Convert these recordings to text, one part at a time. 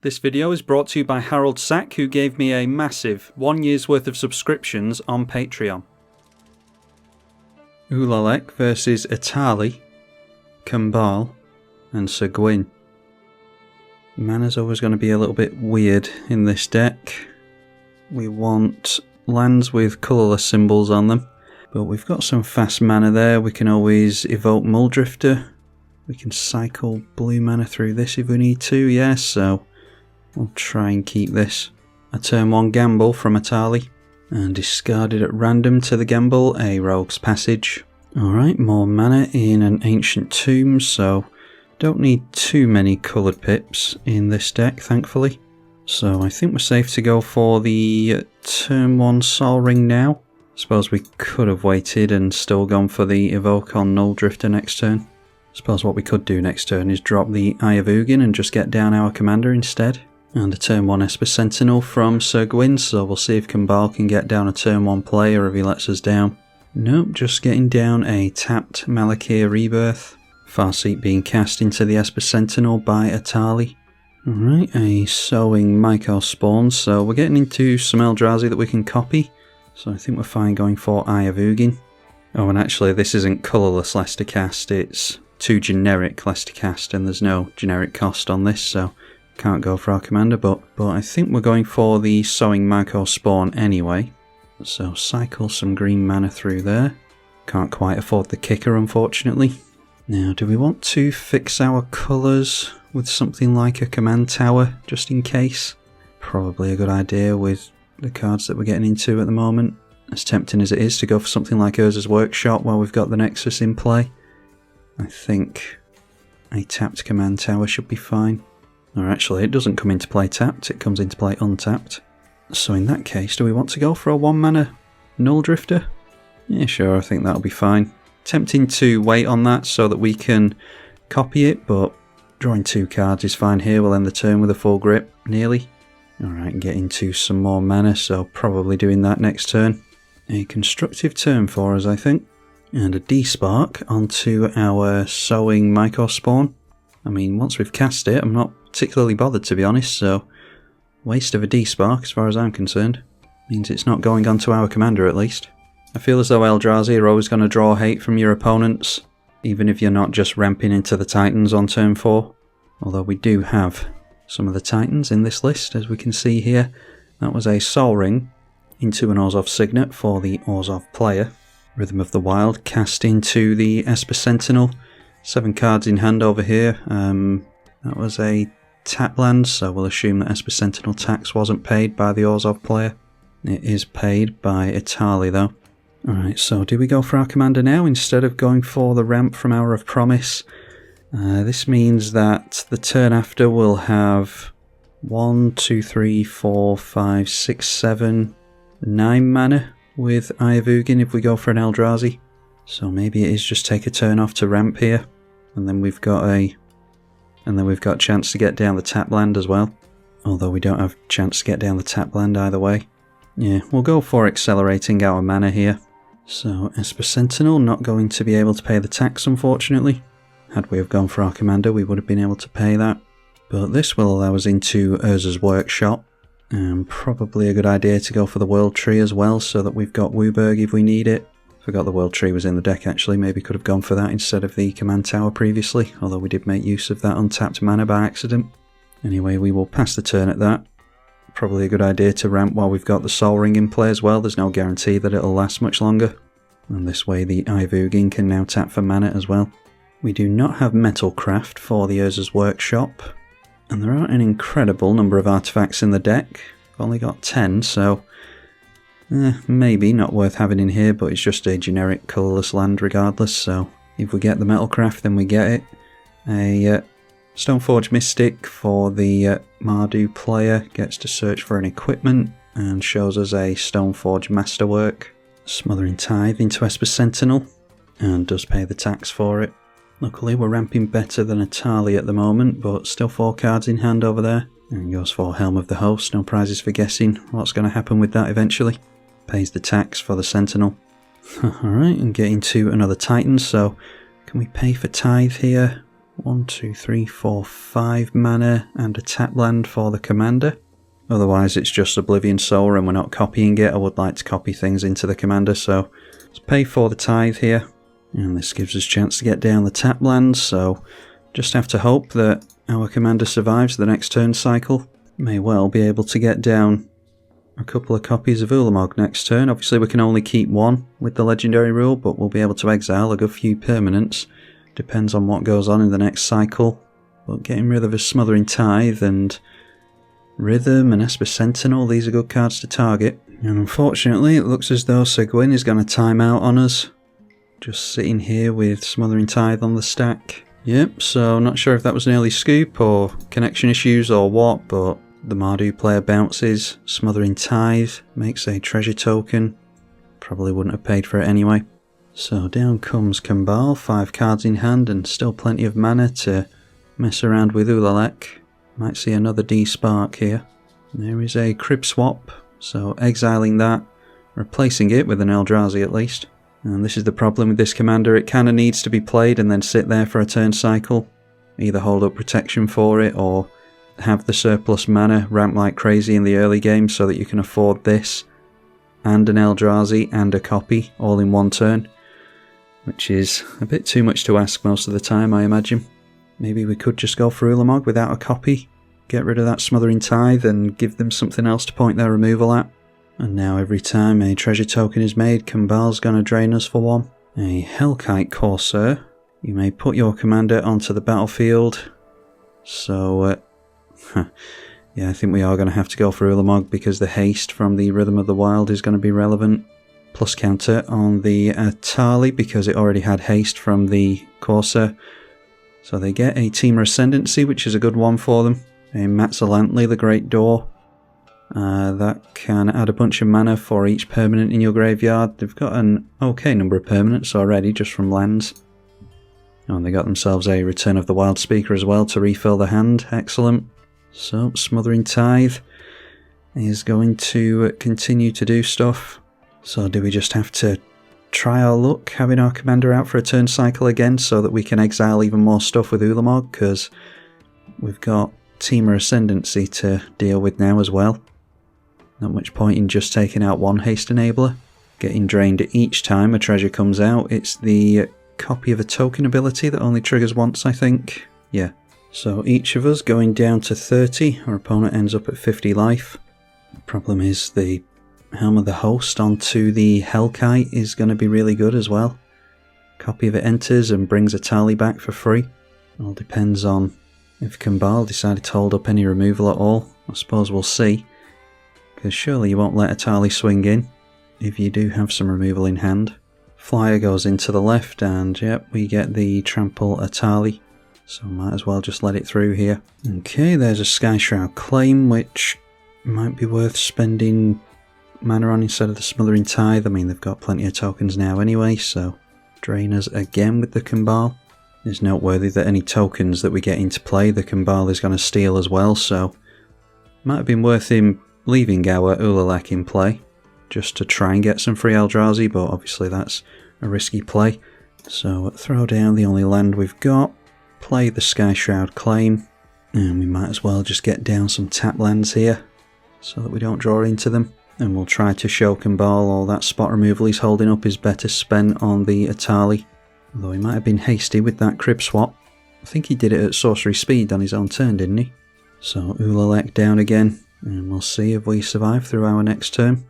This video is brought to you by Harold Sack, who gave me a massive 1 year's worth of subscriptions on Patreon. Ulalek versus Etali, Kambal and Sir Gwyn. Mana's always going to be a little bit weird in this deck. We want lands with colourless symbols on them, but we've got some fast mana there. We can always evoke Muldrifter. We can cycle blue mana through this if we need to, yes, so we'll try and keep this. A turn 1 gamble from Etali, and discarded at random to the gamble a Rogue's Passage. Alright, more mana in an Ancient Tomb, so don't need too many coloured pips in this deck, thankfully. So I think we're safe to go for the turn 1 Sol Ring now. Suppose we could have waited and still gone for the evoke on Muldrifter next turn. Suppose what we could do next turn is drop the Eye of Ugin and just get down our commander instead. And a turn 1 Esper Sentinel from Sir Gwyn, so we'll see if Kambal can get down a turn 1 play or if he lets us down. Nope, just getting down a tapped Malakir Rebirth. Farseat being cast into the Esper Sentinel by Etali. Alright, a Sowing Myco Spawn, so we're getting into some Eldrazi that we can copy. So I think we're fine going for Eye of Ugin. Oh, and actually this isn't colourless Lester Cast, it's 2 generic Lester Cast, and there's no generic cost on this, so can't go for our commander, but I think we're going for the Sowing Myco Spawn anyway. So cycle some green mana through there. Can't quite afford the kicker, unfortunately. Now, do we want to fix our colours with something like a command tower, just in case? Probably a good idea with the cards that we're getting into at the moment. As tempting as it is to go for something like Urza's Workshop while we've got the Nexus in play, I think a tapped command tower should be fine. Or actually, it doesn't come into play tapped, it comes into play untapped. So in that case, do we want to go for a 1 mana Null Drifter? Yeah, sure, I think that'll be fine. Tempting to wait on that so that we can copy it, but drawing 2 cards is fine here. We'll end the turn with a full grip, nearly. Alright, and get into some more mana, so probably doing that next turn. A constructive turn for us, I think. And a D-Spark onto our Sowing Myco Spawn. I mean, once we've cast it, I'm not particularly bothered, to be honest, so waste of a D-Spark as far as I'm concerned. Means it's not going onto our commander at least. I feel as though Eldrazi are always going to draw hate from your opponents, even if you're not just ramping into the Titans on turn 4. Although we do have some of the Titans in this list, as we can see here. That was a Sol Ring into an Orzhov Signet for the Orzhov player. Rhythm of the Wild cast into the Esper Sentinel. 7 cards in hand over here. That was a tap land, so we'll assume that Esper Sentinel tax wasn't paid by the Orzhov player. It is paid by Etali though. Alright, so do we go for our commander now instead of going for the ramp from Hour of Promise? This means that the turn after we'll have 1, 2, 3, 4, 5, 6, 7, 9 mana with Eye of Ugin if we go for an Eldrazi. So maybe it is just take a turn off to ramp here, and then we've got a chance to get down the tap land as well. Although we don't have a chance to get down the tap land either way. Yeah, we'll go for accelerating our mana here. So Esper Sentinel not going to be able to pay the tax, unfortunately. Had we have gone for our commander, we would have been able to pay that. But this will allow us into Urza's Workshop. And probably a good idea to go for the World Tree as well, so that we've got Wooburg if we need it. Forgot the World Tree was in the deck actually, maybe could have gone for that instead of the Command Tower previously, although we did make use of that untapped mana by accident. Anyway, we will pass the turn at that. Probably a good idea to ramp while we've got the Sol Ring in play as well, there's no guarantee that it'll last much longer. And this way the Eye of Ugin can now tap for mana as well. We do not have Metalcraft for the Urza's Workshop, and there aren't an incredible number of artifacts in the deck. We've only got 10, so maybe not worth having in here, but it's just a generic colourless land regardless, so if we get the Metalcraft then we get it. A Stoneforge Mystic for the Mardu player, gets to search for an equipment and shows us a Stoneforge Masterwork. Smothering Tithe into Esper Sentinel, and does pay the tax for it. Luckily we're ramping better than Etali at the moment, but still 4 cards in hand over there. And goes for Helm of the Host, no prizes for guessing what's going to happen with that eventually. Pays the tax for the Sentinel. Alright, and getting to another Titan, so can we pay for Tithe here? 1, 2, 3, 4, 5 mana and a tap land for the commander. Otherwise it's just Oblivion Soul and we're not copying it. I would like to copy things into the commander, so let's pay for the tithe here. And this gives us a chance to get down the tap lands, so just have to hope that our commander survives the next turn cycle. May well be able to get down a couple of copies of Ulalek next turn. Obviously we can only keep one with the legendary rule, but we'll be able to exile a good few permanents. Depends on what goes on in the next cycle. But getting rid of a Smothering Tithe and Rhythm and Esper Sentinel, these are good cards to target. And unfortunately it looks as though Seguin is going to time out on us. Just sitting here with Smothering Tithe on the stack. Yep, so not sure if that was an early scoop or connection issues or what, but the Mardu player bounces, Smothering Tithe, makes a treasure token. Probably wouldn't have paid for it anyway. So down comes Kambal, 5 cards in hand and still plenty of mana to mess around with Ulalek. Might see another D-Spark here. There is a Crib Swap, so exiling that, replacing it with an Eldrazi at least. And this is the problem with this commander, it kinda needs to be played and then sit there for a turn cycle. Either hold up protection for it or have the surplus mana ramp like crazy in the early game so that you can afford this and an Eldrazi and a copy all in one turn. Which is a bit too much to ask most of the time, I imagine. Maybe we could just go for Ulamog without a copy, get rid of that Smothering Tithe and give them something else to point their removal at. And now every time a treasure token is made, Kambal's gonna drain us for one. A Hellkite Corsair. You may put your commander onto the battlefield. So, yeah, I think we are going to have to go for Ulamog because the haste from the Rhythm of the Wild is going to be relevant. Plus counter on the Atali because it already had haste from the Corsair. So they get a Temur Ascendancy, which is a good one for them. A Matzalantli, the Great Door. That can add a bunch of mana for each permanent in your graveyard. They've got an okay number of permanents already, just from lands. Oh, and they got themselves a Return of the Wild Speaker as well to refill the hand. Excellent. So, Smothering Tithe is going to continue to do stuff. So do we just have to try our luck having our commander out for a turn cycle again so that we can exile even more stuff with Ulamog? Because we've got Temur Ascendancy to deal with now as well. Not much point in just taking out one haste enabler. Getting drained each time a treasure comes out. It's the copy of a token ability that only triggers once, I think. Yeah. So each of us going down to 30. Our opponent ends up at 50 life. The problem is the Helm of the Host onto the Hellkite is going to be really good as well. Copy of it enters and brings a tally back for free. It all depends on if Kambal decided to hold up any removal at all. I suppose we'll see. Because surely you won't let a tally swing in if you do have some removal in hand. Flyer goes into the left and yep, we get the Trample Atali. So might as well just let it through here. Okay, there's a Sky Shroud Claim, which might be worth spending mana on instead of the Smothering Tithe. I mean, they've got plenty of tokens now anyway, so drain us again with the Kambal. It's noteworthy that any tokens that we get into play, the Kambal is going to steal as well, so might have been worth him leaving our Ulalek in play, just to try and get some free Eldrazi, but obviously that's a risky play. So throw down the only land we've got, play the Sky Shroud Claim, and we might as well just get down some tap lands here, so that we don't draw into them. And we'll try to show Kambal all that spot removal he's holding up is better spent on the Atali. Although he might have been hasty with that Crib Swap. I think he did it at sorcery speed on his own turn, didn't he? So Ulalek down again, and we'll see if we survive through our next turn.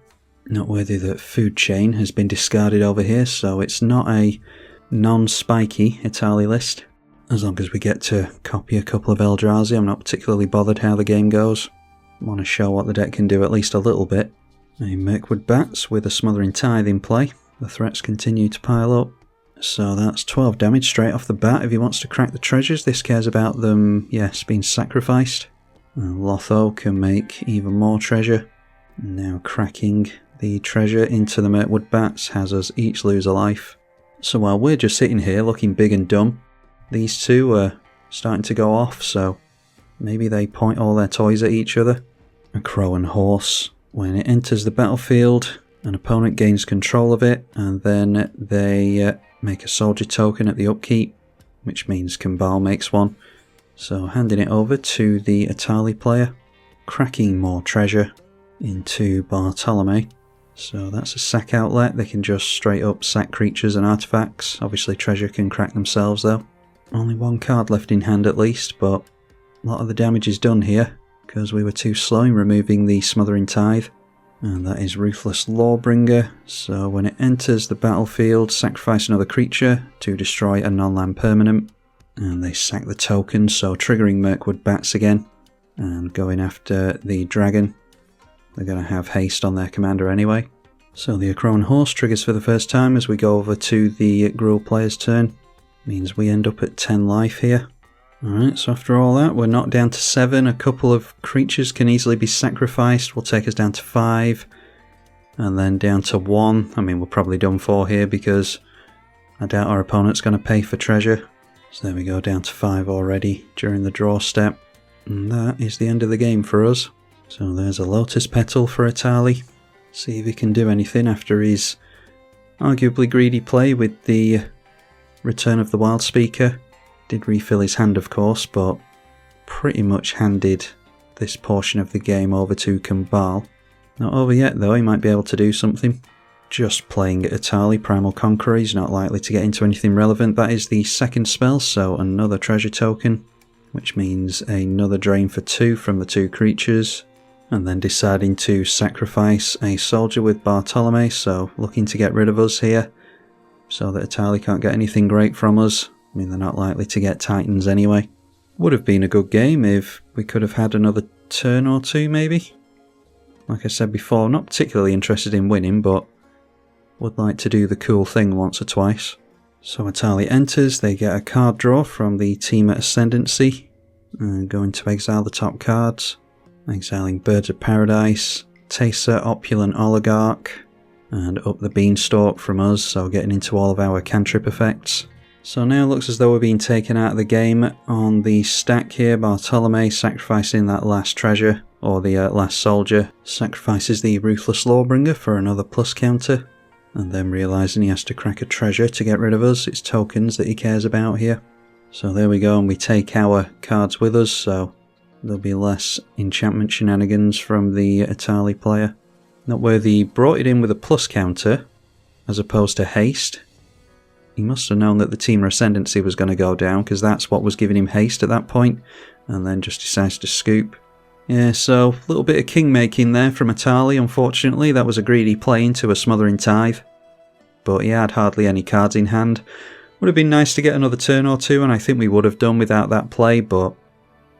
Noteworthy that Food Chain has been discarded over here, so it's not a non-spiky Atali list. As long as we get to copy a couple of Eldrazi, I'm not particularly bothered how the game goes. I want to show what the deck can do at least a little bit. A Mirkwood Bats with a Smothering Tithe in play. The threats continue to pile up. So that's 12 damage straight off the bat. If he wants to crack the treasures, this cares about them, yes, being sacrificed. Lotho can make even more treasure. Now cracking the treasure into the Mirkwood Bats has us each lose a life. So while we're just sitting here looking big and dumb, these two are starting to go off, so maybe they point all their toys at each other. A Crow and Horse. When it enters the battlefield, an opponent gains control of it, and then they make a soldier token at the upkeep. which means Kambal makes one. So handing it over to the Atali player, cracking more treasure into Bartolome. So that's a sack outlet. They can just straight up sack creatures and artifacts. Obviously treasure can crack themselves though. Only one card left in hand at least, but a lot of the damage is done here because we were too slow in removing the Smothering Tithe. And that is Ruthless Lawbringer. So when it enters the battlefield, sacrifice another creature to destroy a non-land permanent. And they sack the token, so triggering Mirkwood Bats again. And going after the dragon. They're going to have haste on their commander anyway. So the Akron Horse triggers for the first time as we go over to the Gruul player's turn. Means we end up at 10 life here. Alright, so after all that, we're knocked down to 7. A couple of creatures can easily be sacrificed. Will take us down to 5. And then down to 1. I mean, we're probably done for here because I doubt our opponent's going to pay for treasure. So there we go, down to 5 already during the draw step. And that is the end of the game for us. So there's a Lotus Petal for Atali. See if he can do anything after his arguably greedy play with the Return of the Wild Speaker. Did refill his hand of course, but pretty much handed this portion of the game over to Kambal. Not over yet though, he might be able to do something. Just playing Atali, Primal Conqueror, he's not likely to get into anything relevant. That is the second spell, so another treasure token, which means another drain for 2 from the 2 creatures. And then deciding to sacrifice a soldier with Bartolome, so looking to get rid of us here, so that Atali can't get anything great from us. I mean, they're not likely to get Titans anyway. Would have been a good game if we could have had another turn or 2 maybe. Like I said before, not particularly interested in winning, but would like to do the cool thing once or twice. So Atali enters, they get a card draw from the team at Ascendancy, and going to exile the top cards. Exiling Birds of Paradise, Taser, Opulent Oligarch, and up the Beanstalk from us, so getting into all of our cantrip effects. So now it looks as though we're being taken out of the game on the stack here. Bartolome sacrificing that last treasure, or the last soldier, sacrifices the Ruthless Lawbringer for another plus counter, and then realising he has to crack a treasure to get rid of us. It's tokens that he cares about here. So there we go, and we take our cards with us, so there'll be less enchantment shenanigans from the Atali player. Noteworthy brought it in with a plus counter, as opposed to haste. He must have known that the Team Ascendancy was going to go down, because that's what was giving him haste at that point, and then just decides to scoop. Yeah, so a little bit of king making there from Atali, unfortunately. That was a greedy play into a Smothering Tithe. But he had hardly any cards in hand. Would have been nice to get another turn or 2, and I think we would have done without that play, but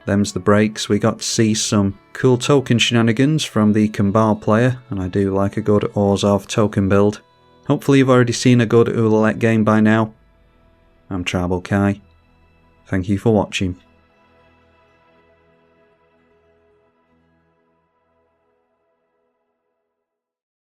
them's the breaks. We got to see some cool token shenanigans from the Kambal player, and I do like a good Orzhov token build. Hopefully you've already seen a good Ulalek game by now. I'm tribalkai. Thank you for watching.